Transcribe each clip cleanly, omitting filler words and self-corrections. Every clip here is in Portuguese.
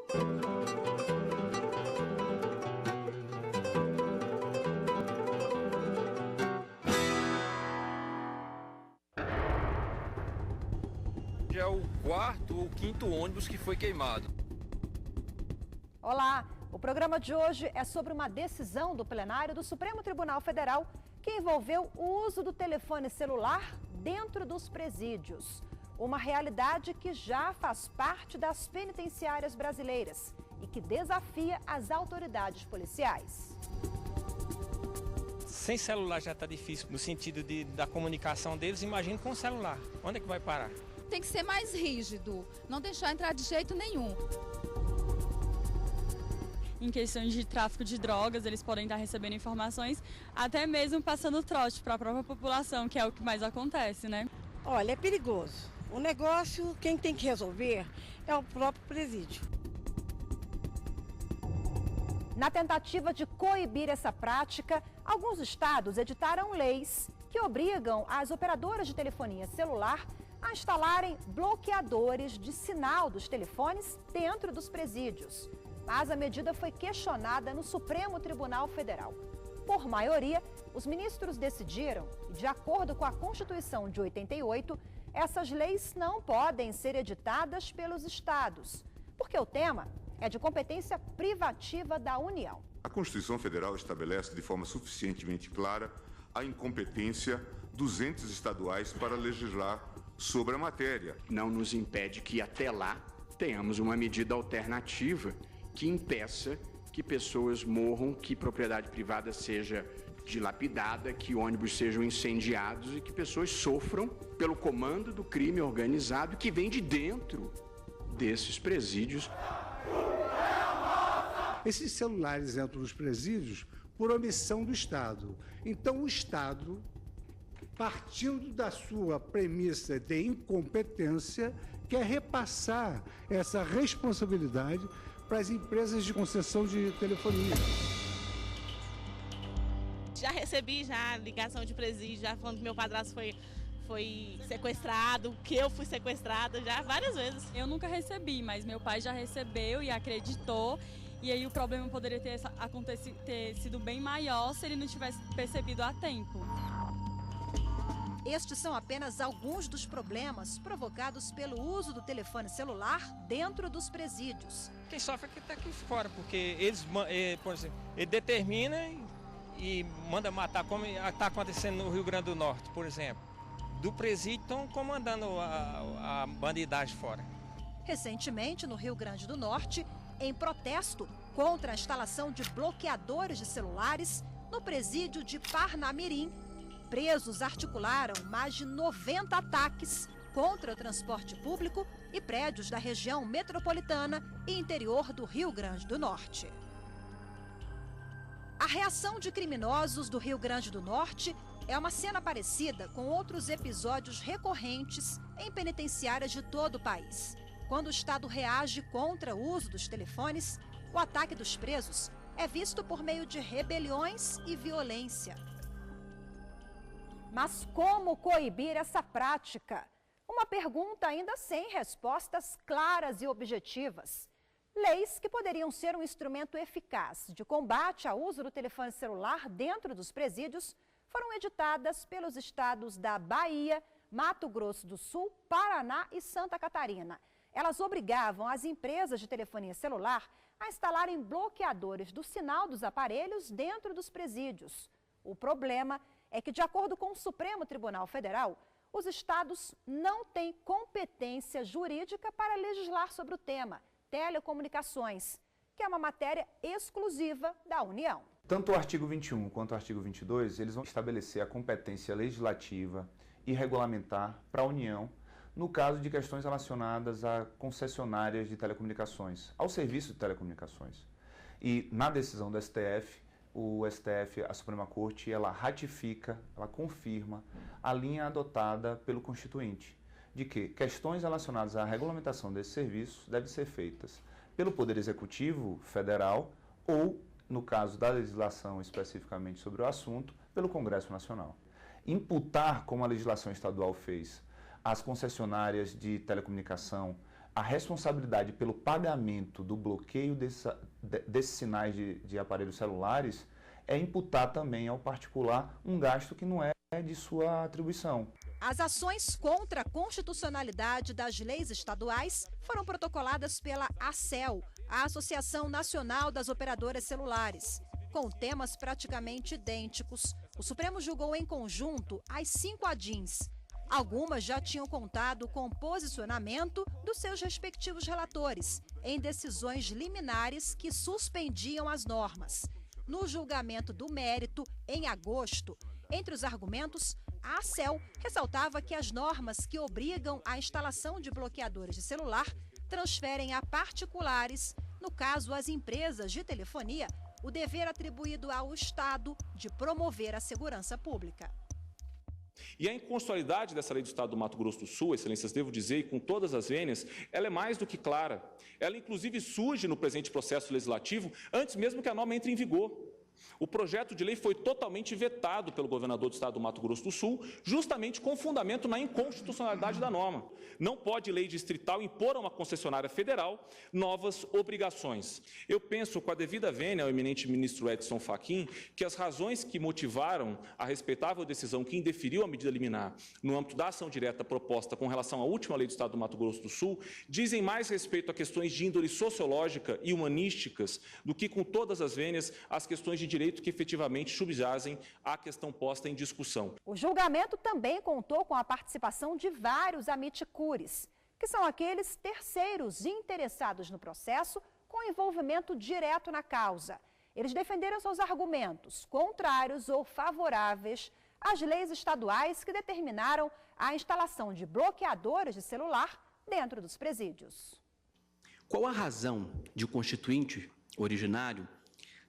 É o quarto ou quinto ônibus que foi queimado. Olá, o programa de hoje é sobre uma decisão do plenário do Supremo Tribunal Federal que envolveu o uso do telefone celular dentro dos presídios. Uma realidade que já faz parte das penitenciárias brasileiras e que desafia as autoridades policiais. Sem celular já está difícil no sentido da comunicação deles, imagina com o celular. Onde é que vai parar? Tem que ser mais rígido, não deixar entrar de jeito nenhum. Em questões de tráfico de drogas, eles podem estar recebendo informações, até mesmo passando trote para a própria população, que é o que mais acontece, né? Olha, é perigoso. O negócio, quem tem que resolver é o próprio presídio. Na tentativa de coibir essa prática, alguns estados editaram leis que obrigam as operadoras de telefonia celular a instalarem bloqueadores de sinal dos telefones dentro dos presídios. Mas a medida foi questionada no Supremo Tribunal Federal. Por maioria, os ministros decidiram que, de acordo com a Constituição de 88, essas leis não podem ser editadas pelos estados, porque o tema é de competência privativa da União. A Constituição Federal estabelece de forma suficientemente clara a incompetência dos entes estaduais para legislar sobre a matéria. Não nos impede que até lá tenhamos uma medida alternativa que impeça que pessoas morram, que propriedade privada seja dilapidada, que ônibus sejam incendiados e que pessoas sofram pelo comando do crime organizado que vem de dentro desses presídios. Esses celulares entram nos presídios por omissão do Estado. Então o Estado, partindo da sua premissa de incompetência, quer repassar essa responsabilidade para as empresas de concessão de telefonia. Já recebi ligação de presídio, já falando que meu padrasto foi sequestrado, que eu fui sequestrada já várias vezes. Eu nunca recebi, mas meu pai já recebeu e acreditou. E aí o problema poderia ter sido bem maior se ele não tivesse percebido a tempo. Estes são apenas alguns dos problemas provocados pelo uso do telefone celular dentro dos presídios. Quem sofre é que está aqui fora, porque eles, por exemplo, ele determina e manda matar, como está acontecendo no Rio Grande do Norte, por exemplo. Do presídio estão comandando a bandidagem fora. Recentemente, no Rio Grande do Norte, em protesto contra a instalação de bloqueadores de celulares no presídio de Parnamirim, presos articularam mais de 90 ataques contra o transporte público e prédios da região metropolitana e interior do Rio Grande do Norte. A reação de criminosos do Rio Grande do Norte é uma cena parecida com outros episódios recorrentes em penitenciárias de todo o país. Quando o Estado reage contra o uso dos telefones, o ataque dos presos é visto por meio de rebeliões e violência. Mas como coibir essa prática? Uma pergunta ainda sem respostas claras e objetivas. Leis que poderiam ser um instrumento eficaz de combate ao uso do telefone celular dentro dos presídios foram editadas pelos estados da Bahia, Mato Grosso do Sul, Paraná e Santa Catarina. Elas obrigavam as empresas de telefonia celular a instalarem bloqueadores do sinal dos aparelhos dentro dos presídios. O problema é que, de acordo com o Supremo Tribunal Federal, os estados não têm competência jurídica para legislar sobre o tema, telecomunicações, que é uma matéria exclusiva da União. Tanto o artigo 21 quanto o artigo 22, eles vão estabelecer a competência legislativa e regulamentar para a União no caso de questões relacionadas a concessionárias de telecomunicações, ao serviço de telecomunicações. E na decisão do STF, a Suprema Corte, ela ratifica, ela confirma a linha adotada pelo Constituinte, de que questões relacionadas à regulamentação desses serviços devem ser feitas pelo Poder Executivo Federal ou, no caso da legislação especificamente sobre o assunto, pelo Congresso Nacional. Imputar, como a legislação estadual fez, as concessionárias de telecomunicação a responsabilidade pelo pagamento do bloqueio desses sinais de aparelhos celulares é imputar também ao particular um gasto que não é de sua atribuição. As ações contra a constitucionalidade das leis estaduais foram protocoladas pela ACEL, a Associação Nacional das Operadoras Celulares. Com temas praticamente idênticos, o Supremo julgou em conjunto as 5 ADINs. Algumas já tinham contado com o posicionamento dos seus respectivos relatores em decisões liminares que suspendiam as normas. No julgamento do mérito, em agosto, entre os argumentos, a ACEL ressaltava que as normas que obrigam a instalação de bloqueadores de celular transferem a particulares, no caso as empresas de telefonia, o dever atribuído ao Estado de promover a segurança pública. E a inconstitucionalidade dessa lei do Estado do Mato Grosso do Sul, excelências, devo dizer, e com todas as vênias, ela é mais do que clara. Ela, inclusive, surge no presente processo legislativo antes mesmo que a norma entre em vigor. O projeto de lei foi totalmente vetado pelo governador do Estado do Mato Grosso do Sul, justamente com fundamento na inconstitucionalidade da norma. Não pode lei distrital impor a uma concessionária federal novas obrigações. Eu penso, com a devida vênia ao eminente ministro Edson Fachin, que as razões que motivaram a respeitável decisão que indeferiu a medida liminar no âmbito da ação direta proposta com relação à última lei do Estado do Mato Grosso do Sul dizem mais respeito a questões de índole sociológica e humanísticas do que, com todas as vênias, as questões de direito que efetivamente subjazem à questão posta em discussão. O julgamento também contou com a participação de vários amiticures, que são aqueles terceiros interessados no processo com envolvimento direto na causa. Eles defenderam seus argumentos contrários ou favoráveis às leis estaduais que determinaram a instalação de bloqueadores de celular dentro dos presídios. Qual a razão de o constituinte originário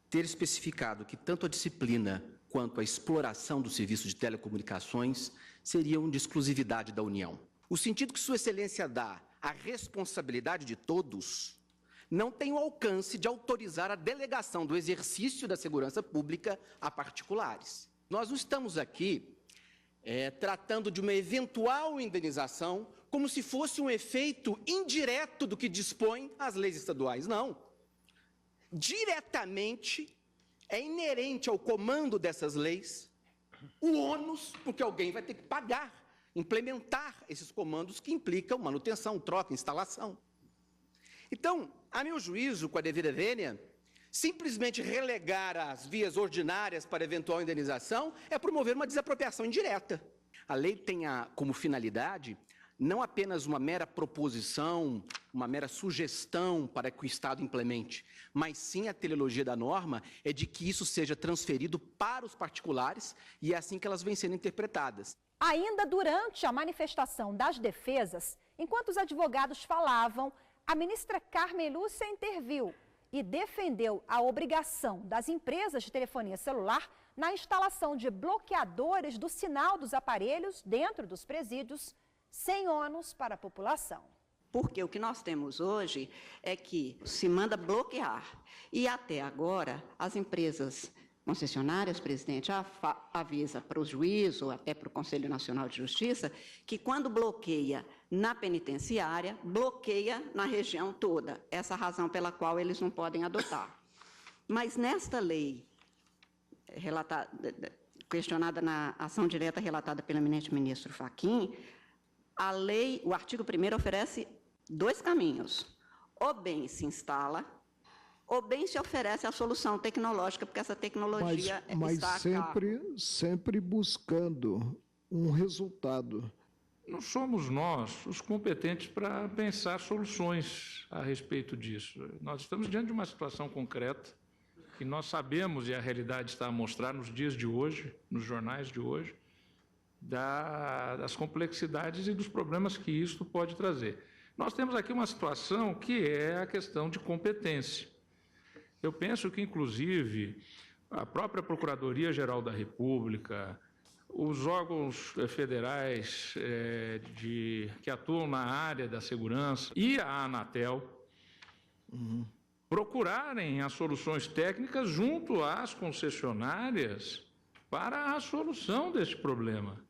ter especificado que tanto a disciplina quanto a exploração do serviço de telecomunicações seriam de exclusividade da União? O sentido que Sua Excelência dá à responsabilidade de todos não tem o alcance de autorizar a delegação do exercício da segurança pública a particulares. Nós não estamos aqui tratando de uma eventual indenização como se fosse um efeito indireto do que dispõem as leis estaduais, não. Diretamente é inerente ao comando dessas leis o ônus, porque alguém vai ter que pagar, implementar esses comandos que implicam manutenção, troca, instalação. Então, a meu juízo, com a devida vênia, simplesmente relegar as vias ordinárias para eventual indenização é promover uma desapropriação indireta. A lei tem como finalidade não apenas uma mera proposição, uma mera sugestão para que o Estado implemente, mas sim a teleologia da norma é de que isso seja transferido para os particulares e é assim que elas vêm sendo interpretadas. Ainda durante a manifestação das defesas, enquanto os advogados falavam, a ministra Carmen Lúcia interviu e defendeu a obrigação das empresas de telefonia celular na instalação de bloqueadores do sinal dos aparelhos dentro dos presídios, sem ônus para a população. Porque o que nós temos hoje é que se manda bloquear. E até agora, as empresas concessionárias, presidente, avisa para o juiz ou até para o Conselho Nacional de Justiça que quando bloqueia na penitenciária, bloqueia na região toda. Essa é a razão pela qual eles não podem adotar. Mas nesta lei, questionada na ação direta relatada pelo eminente ministro Fachin, a lei, o artigo 1º oferece 2 caminhos. Ou bem se instala, ou bem se oferece a solução tecnológica, porque essa tecnologia está sempre buscando um resultado. Não somos nós os competentes para pensar soluções a respeito disso. Nós estamos diante de uma situação concreta que nós sabemos, e a realidade está a mostrar nos dias de hoje, nos jornais de hoje, das complexidades e dos problemas que isso pode trazer. Nós temos aqui uma situação que é a questão de competência. Eu penso que, inclusive, a própria Procuradoria-Geral da República, os órgãos federais que atuam na área da segurança e a Anatel procurarem as soluções técnicas junto às concessionárias para a solução deste problema.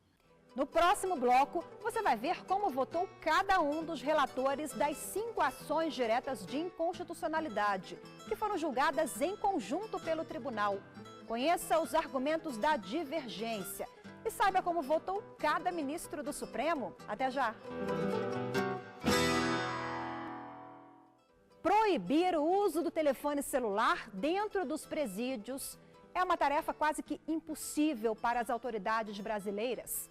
No próximo bloco, você vai ver como votou cada um dos relatores das 5 ações diretas de inconstitucionalidade, que foram julgadas em conjunto pelo tribunal. Conheça os argumentos da divergência e saiba como votou cada ministro do Supremo. Até já! Proibir o uso do telefone celular dentro dos presídios é uma tarefa quase que impossível para as autoridades brasileiras.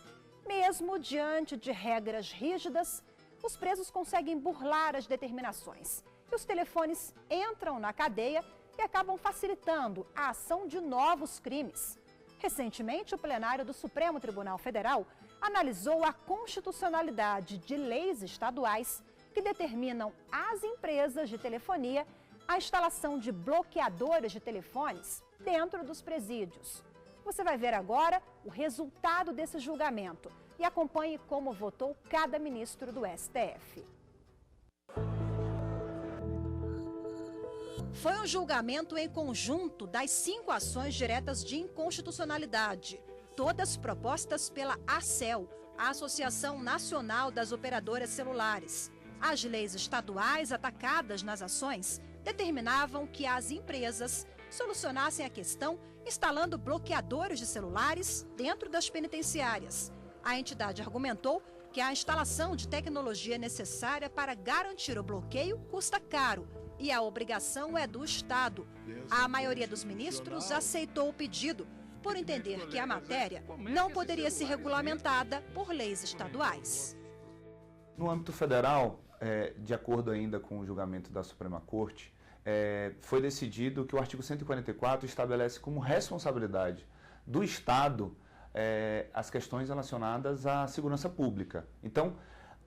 Mesmo diante de regras rígidas, os presos conseguem burlar as determinações. E os telefones entram na cadeia e acabam facilitando a ação de novos crimes. Recentemente, o plenário do Supremo Tribunal Federal analisou a constitucionalidade de leis estaduais que determinam às empresas de telefonia a instalação de bloqueadores de telefones dentro dos presídios. Você vai ver agora o resultado desse julgamento e acompanhe como votou cada ministro do STF. Foi um julgamento em conjunto das 5 ações diretas de inconstitucionalidade, todas propostas pela ACEL, a Associação Nacional das Operadoras Celulares. As leis estaduais atacadas nas ações determinavam que as empresas solucionassem a questão instalando bloqueadores de celulares dentro das penitenciárias. A entidade argumentou que a instalação de tecnologia necessária para garantir o bloqueio custa caro e a obrigação é do Estado. A maioria dos ministros aceitou o pedido, por entender que a matéria não poderia ser regulamentada por leis estaduais. No âmbito federal, de acordo ainda com o julgamento da Suprema Corte, foi decidido que o artigo 144 estabelece como responsabilidade do Estado as questões relacionadas à segurança pública. Então,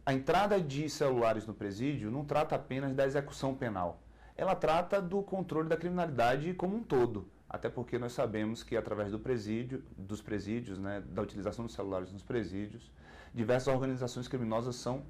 a entrada de celulares no presídio não trata apenas da execução penal, ela trata do controle da criminalidade como um todo, até porque nós sabemos que através dos presídios, né, da utilização dos celulares nos presídios, diversas organizações criminosas são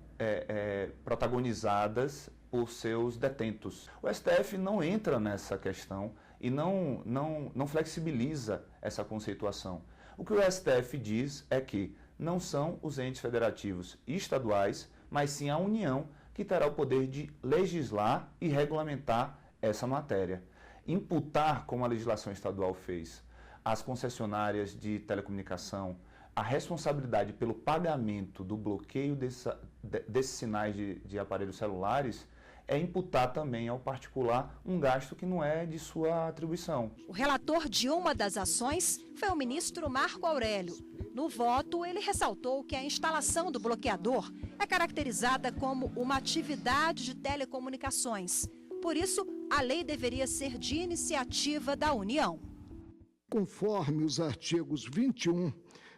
protagonizadas por seus detentos. O STF não entra nessa questão e não flexibiliza essa conceituação. O que o STF diz é que não são os entes federativos e estaduais, mas sim a União que terá o poder de legislar e regulamentar essa matéria. Imputar, como a legislação estadual fez, às concessionárias de telecomunicação a responsabilidade pelo pagamento do bloqueio desses sinais de aparelhos celulares é imputar também ao particular um gasto que não é de sua atribuição. O relator de uma das ações foi o ministro Marco Aurélio. No voto, ele ressaltou que a instalação do bloqueador é caracterizada como uma atividade de telecomunicações. Por isso, a lei deveria ser de iniciativa da União. Conforme os artigos 21,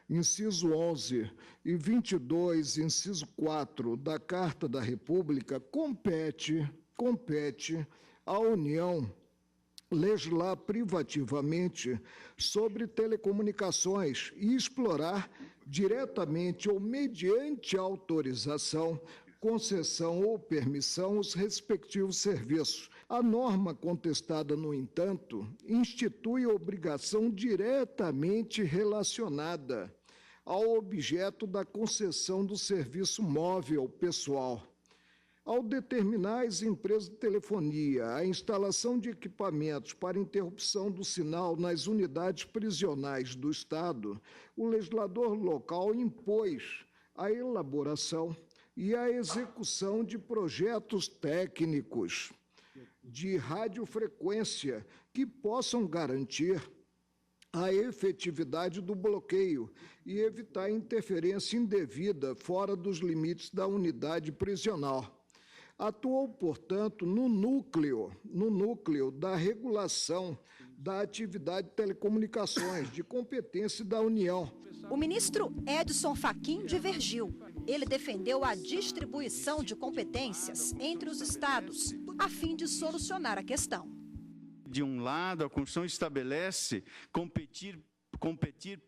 inciso 11 e 22, inciso 4 da Carta da República, compete à União legislar privativamente sobre telecomunicações e explorar diretamente ou mediante autorização, concessão ou permissão os respectivos serviços. A norma contestada, no entanto, institui obrigação diretamente relacionada ao objeto da concessão do serviço móvel pessoal. Ao determinar às empresas de telefonia a instalação de equipamentos para interrupção do sinal nas unidades prisionais do Estado, o legislador local impôs a elaboração e a execução de projetos técnicos de radiofrequência que possam garantir a efetividade do bloqueio e evitar interferência indevida fora dos limites da unidade prisional. Atuou, portanto, no núcleo da regulação da atividade de telecomunicações, de competência da União. O ministro Edson Fachin divergiu. Ele defendeu a distribuição de competências entre os estados, a fim de solucionar a questão. De um lado, a Constituição estabelece competir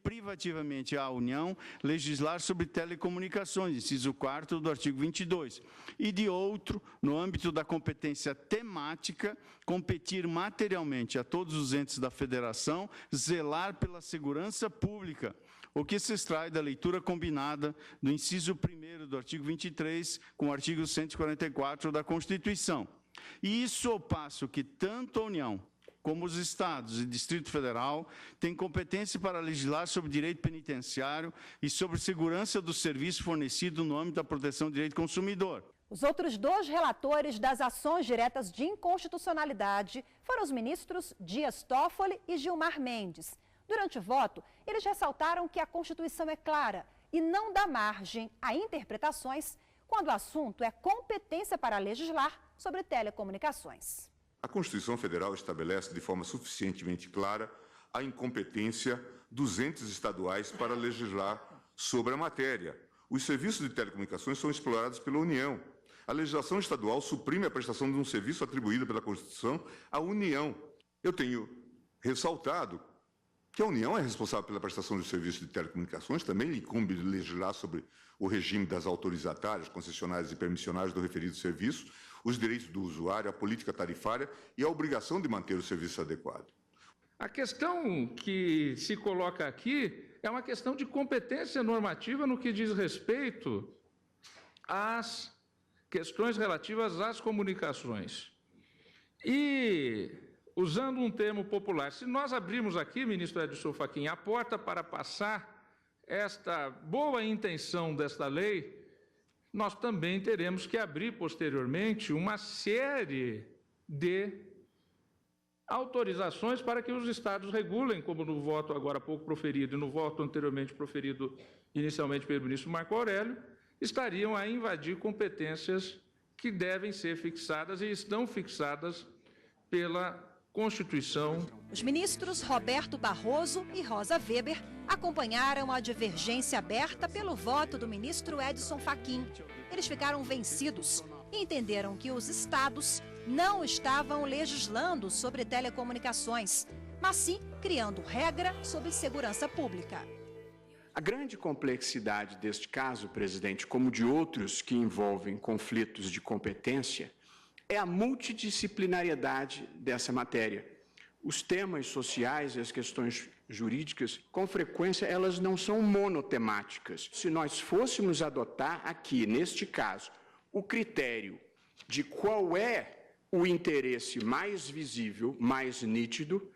privativamente à União, legislar sobre telecomunicações, inciso 4º do artigo 22. E de outro, no âmbito da competência temática, competir materialmente a todos os entes da Federação, zelar pela segurança pública, o que se extrai da leitura combinada do inciso 1º do artigo 23 com o artigo 144 da Constituição. E isso ao passo que tanto a União como os Estados e Distrito Federal têm competência para legislar sobre direito penitenciário e sobre segurança do serviço fornecido no âmbito da proteção do direito do consumidor. Os outros dois relatores das ações diretas de inconstitucionalidade foram os ministros Dias Toffoli e Gilmar Mendes. Durante o voto, eles ressaltaram que a Constituição é clara e não dá margem a interpretações quando o assunto é competência para legislar sobre telecomunicações. A Constituição Federal estabelece de forma suficientemente clara a incompetência dos entes estaduais para legislar sobre a matéria. Os serviços de telecomunicações são explorados pela União. A legislação estadual suprime a prestação de um serviço atribuído pela Constituição à União. Eu tenho ressaltado que a União é responsável pela prestação de serviços de telecomunicações, também lhe incumbe legislar sobre o regime das autorizatárias, concessionárias e permissionárias do referido serviço, os direitos do usuário, a política tarifária e a obrigação de manter o serviço adequado. A questão que se coloca aqui é uma questão de competência normativa no que diz respeito às questões relativas às comunicações. E, usando um termo popular, se nós abrirmos aqui, ministro Edson Fachin, a porta para passar esta boa intenção desta lei, nós também teremos que abrir posteriormente uma série de autorizações para que os estados regulem, como no voto agora há pouco proferido e no voto anteriormente proferido inicialmente pelo ministro Marco Aurélio, estariam a invadir competências que devem ser fixadas e estão fixadas pela Constituição. Os ministros Roberto Barroso e Rosa Weber acompanharam a divergência aberta pelo voto do ministro Edson Fachin. Eles ficaram vencidos e entenderam que os estados não estavam legislando sobre telecomunicações, mas sim criando regra sobre segurança pública. A grande complexidade deste caso, presidente, como de outros que envolvem conflitos de competência, é a multidisciplinariedade dessa matéria. Os temas sociais e as questões jurídicas, com frequência, elas não são monotemáticas. Se nós fôssemos adotar aqui, neste caso, o critério de qual é o interesse mais visível, mais nítido,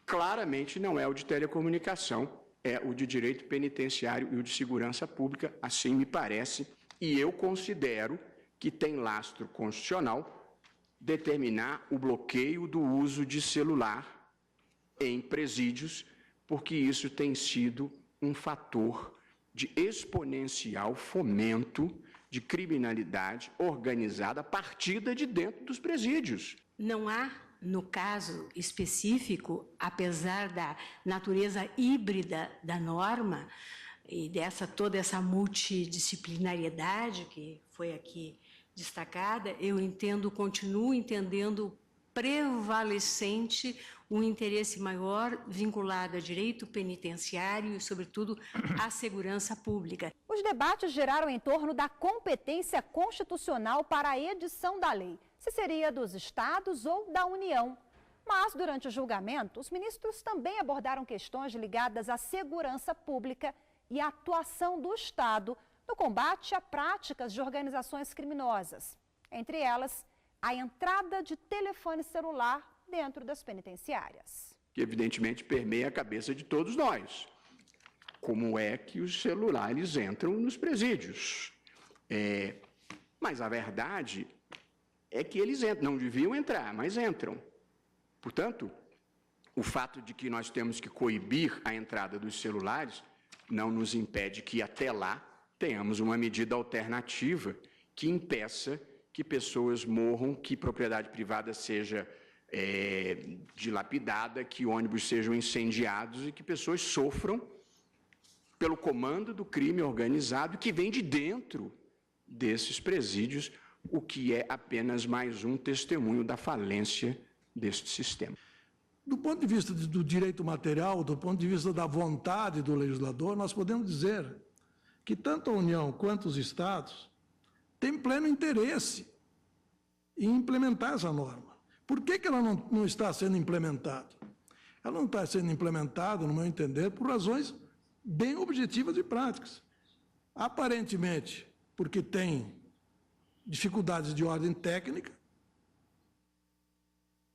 claramente não é o de telecomunicação, é o de direito penitenciário e o de segurança pública, assim me parece, e eu considero que tem lastro constitucional determinar o bloqueio do uso de celular em presídios, porque isso tem sido um fator de exponencial fomento de criminalidade organizada partida de dentro dos presídios. Não há, no caso específico, apesar da natureza híbrida da norma e toda essa multidisciplinariedade que foi aqui destacada, eu continuo entendendo prevalecente um interesse maior vinculado a direito penitenciário e, sobretudo, à segurança pública. Os debates giraram em torno da competência constitucional para a edição da lei, se seria dos estados ou da União. Mas, durante o julgamento, os ministros também abordaram questões ligadas à segurança pública e à atuação do Estado no combate a práticas de organizações criminosas. Entre elas, a entrada de telefone celular dentro das penitenciárias. Que, evidentemente, permeia a cabeça de todos nós. Como é que os celulares entram nos presídios? Mas a verdade é que eles entram, não deviam entrar, mas entram. Portanto, o fato de que nós temos que coibir a entrada dos celulares não nos impede que, até lá, tenhamos uma medida alternativa que impeça que pessoas morram, que propriedade privada seja dilapidada, que ônibus sejam incendiados e que pessoas sofram pelo comando do crime organizado que vem de dentro desses presídios, o que é apenas mais um testemunho da falência deste sistema. Do ponto de vista do direito material, do ponto de vista da vontade do legislador, nós podemos dizer que tanto a União quanto os estados têm pleno interesse em implementar essa norma. Por que ela não está sendo implementada? Ela não está sendo implementada, no meu entender, por razões bem objetivas e práticas. Aparentemente, porque tem dificuldades de ordem técnica.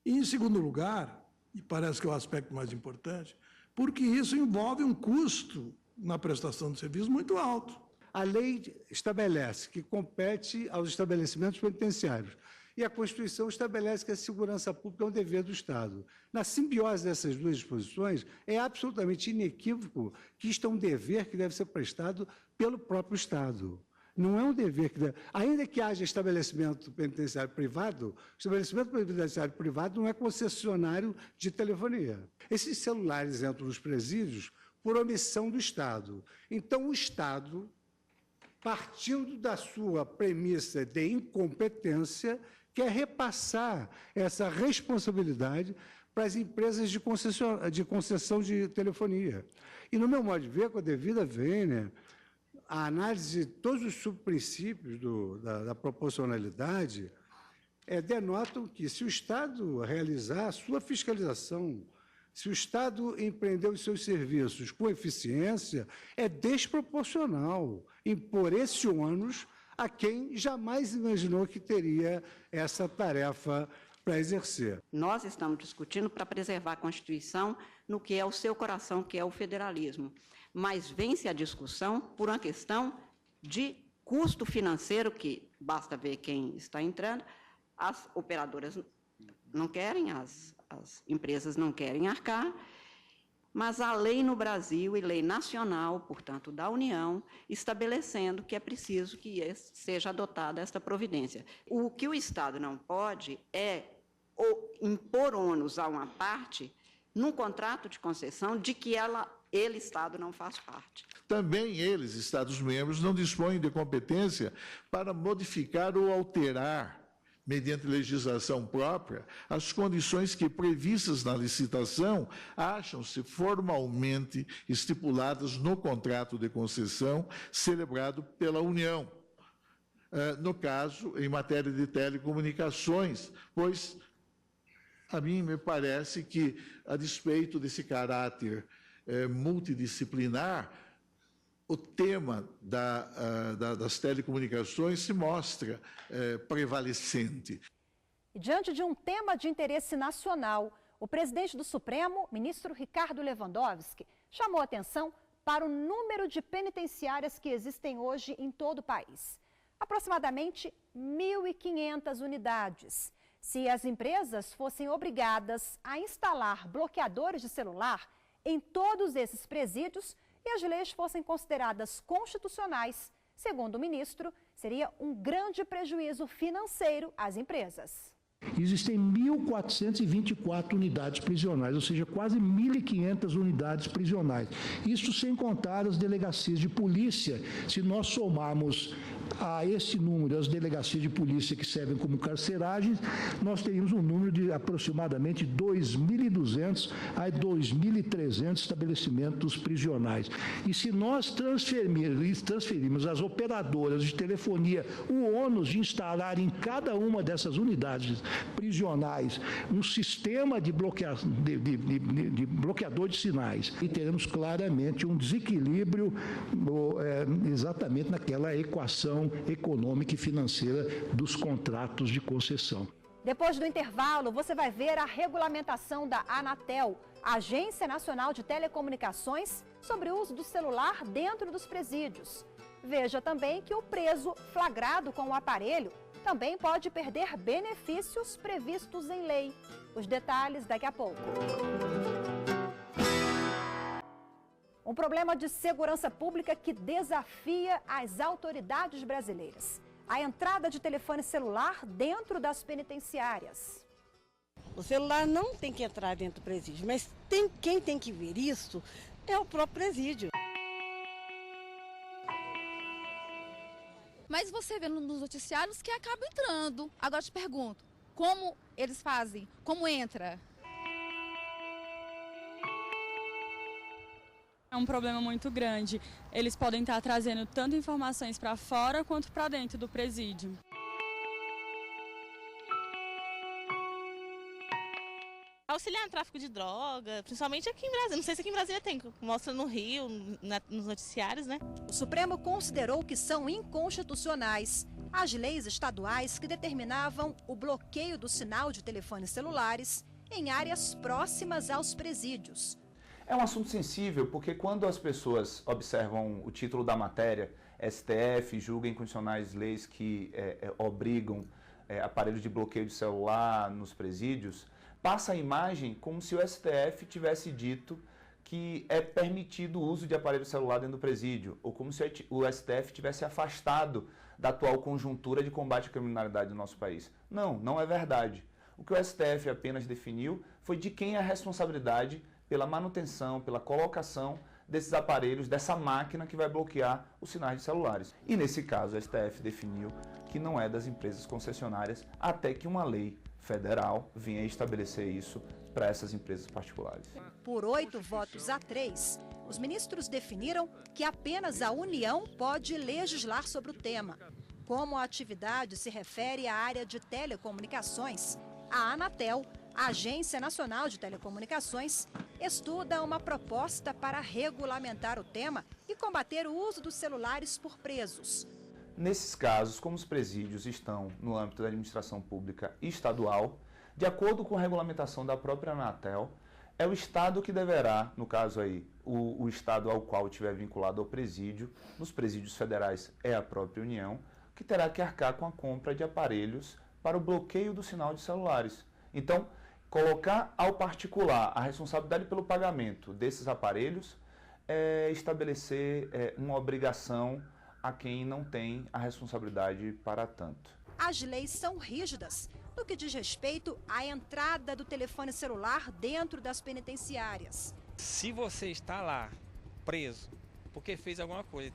E, em segundo lugar, e parece que é o aspecto mais importante, porque isso envolve um custo na prestação de serviço muito alto. A lei estabelece que compete aos estabelecimentos penitenciários e a Constituição estabelece que a segurança pública é um dever do Estado. Na simbiose dessas duas disposições, é absolutamente inequívoco que isto é um dever que deve ser prestado pelo próprio Estado. Não é um dever que deve... Ainda que haja estabelecimento penitenciário privado, o estabelecimento penitenciário privado não é concessionário de telefonia. Esses celulares entram nos presídios por omissão do Estado. Então, o Estado, partindo da sua premissa de incompetência, quer repassar essa responsabilidade para as empresas de concessão de telefonia. E, no meu modo de ver, com a devida vênia, a análise de todos os subprincípios da proporcionalidade denotam que, se o Estado realizar a sua fiscalização, se o Estado empreender os seus serviços com eficiência, é desproporcional impor esse ônus a quem jamais imaginou que teria essa tarefa para exercer. Nós estamos discutindo para preservar a Constituição no que é o seu coração, que é o federalismo. Mas vence a discussão por uma questão de custo financeiro, que basta ver quem está entrando, as operadoras não querem, as empresas não querem arcar, mas a lei no Brasil e lei nacional, portanto, da União, estabelecendo que é preciso que seja adotada esta providência. O que o Estado não pode é impor ônus a uma parte num contrato de concessão de que ele, Estado, não faz parte. Também eles, Estados-membros, não dispõem de competência para modificar ou alterar, mediante legislação própria, as condições que, previstas na licitação, acham-se formalmente estipuladas no contrato de concessão celebrado pela União. No caso, em matéria de telecomunicações, pois a mim me parece que, a despeito desse caráter multidisciplinar, o tema das telecomunicações se mostra prevalecente. E diante de um tema de interesse nacional, o presidente do Supremo, ministro Ricardo Lewandowski, chamou atenção para o número de penitenciárias que existem hoje em todo o país. Aproximadamente 1.500 unidades. Se as empresas fossem obrigadas a instalar bloqueadores de celular em todos esses presídios, e as leis fossem consideradas constitucionais, segundo o ministro, seria um grande prejuízo financeiro às empresas. Existem 1.424 unidades prisionais, ou seja, quase 1.500 unidades prisionais. Isso sem contar as delegacias de polícia. Se nós somarmos a esse número as delegacias de polícia que servem como carceragens, nós teríamos um número de aproximadamente 2.200 a 2.300 estabelecimentos prisionais. E se nós transferirmos às operadoras de telefonia o ônus de instalar em cada uma dessas unidades prisionais um sistema de bloqueador de sinais, e teremos claramente um desequilíbrio exatamente naquela equação econômica e financeira dos contratos de concessão. Depois do intervalo, você vai ver a regulamentação da Anatel, Agência Nacional de Telecomunicações, sobre o uso do celular dentro dos presídios. Veja também que o preso flagrado com o aparelho também pode perder benefícios previstos em lei. Os detalhes daqui a pouco. Um problema de segurança pública que desafia as autoridades brasileiras. A entrada de telefone celular dentro das penitenciárias. O celular não tem que entrar dentro do presídio, mas quem tem que ver isso é o próprio presídio. Mas você vê nos noticiários que acaba entrando. Agora eu te pergunto, como eles fazem? Como entra? É um problema muito grande. Eles podem estar trazendo tanto informações para fora quanto para dentro do presídio. Auxiliar no tráfico de droga, principalmente aqui em Brasília. Não sei se aqui em Brasília tem, mostra no Rio, nos noticiários, né? O Supremo considerou que são inconstitucionais as leis estaduais que determinavam o bloqueio do sinal de telefones celulares em áreas próximas aos presídios. É um assunto sensível porque quando as pessoas observam o título da matéria, STF julga inconstitucionais leis que obrigam aparelhos de bloqueio de celular nos presídios, passa a imagem como se o STF tivesse dito que é permitido o uso de aparelho celular dentro do presídio, ou como se o STF tivesse afastado da atual conjuntura de combate à criminalidade do nosso país. Não, não é verdade. O que o STF apenas definiu foi de quem é a responsabilidade pela manutenção, pela colocação desses aparelhos, dessa máquina que vai bloquear os sinais de celulares. E nesse caso, o STF definiu que não é das empresas concessionárias, até que uma lei federal venha estabelecer isso para essas empresas particulares. Por 8 votos a 3, os ministros definiram que apenas a União pode legislar sobre o tema. Como a atividade se refere à área de telecomunicações, a Anatel, a Agência Nacional de Telecomunicações, estuda uma proposta para regulamentar o tema e combater o uso dos celulares por presos. Nesses casos, como os presídios estão no âmbito da administração pública estadual, de acordo com a regulamentação da própria Anatel, é o Estado que deverá, no caso aí, o Estado ao qual estiver vinculado ao presídio, nos presídios federais é a própria União, que terá que arcar com a compra de aparelhos para o bloqueio do sinal de celulares. Então, colocar ao particular a responsabilidade pelo pagamento desses aparelhos é estabelecer uma obrigação a quem não tem a responsabilidade para tanto. As leis são rígidas no que diz respeito à entrada do telefone celular dentro das penitenciárias. Se você está lá preso porque fez alguma coisa,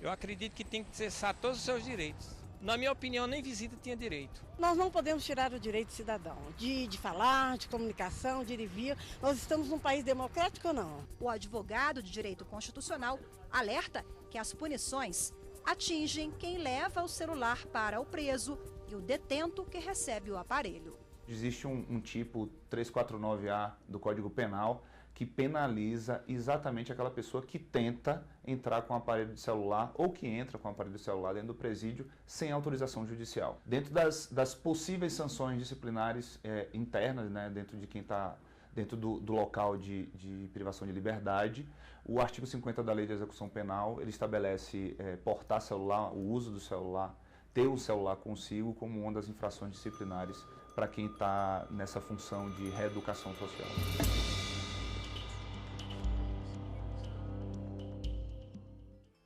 eu acredito que tem que cessar todos os seus direitos. Na minha opinião, nem visita tinha direito. Nós não podemos tirar o direito do cidadão de falar, de comunicação, de ir e vir. Nós estamos num país democrático ou não? O advogado de direito constitucional alerta que as punições atingem quem leva o celular para o preso e o detento que recebe o aparelho. Existe um tipo 349A do Código Penal que penaliza exatamente aquela pessoa que tenta entrar com o aparelho de celular ou que entra com o aparelho de celular dentro do presídio sem autorização judicial. Dentro das possíveis sanções disciplinares internas, né, dentro de quem está dentro do local de privação de liberdade, o artigo 50 da Lei de Execução Penal, ele estabelece portar celular, o uso do celular, ter o celular consigo como uma das infrações disciplinares para quem está nessa função de reeducação social.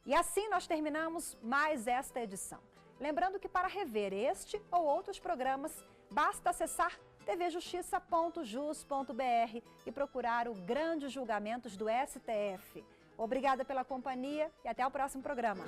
E assim nós terminamos mais esta edição. Lembrando que para rever este ou outros programas, basta acessar tvjustiça.jus.br e procurar o Grandes Julgamentos do STF. Obrigada pela companhia e até o próximo programa.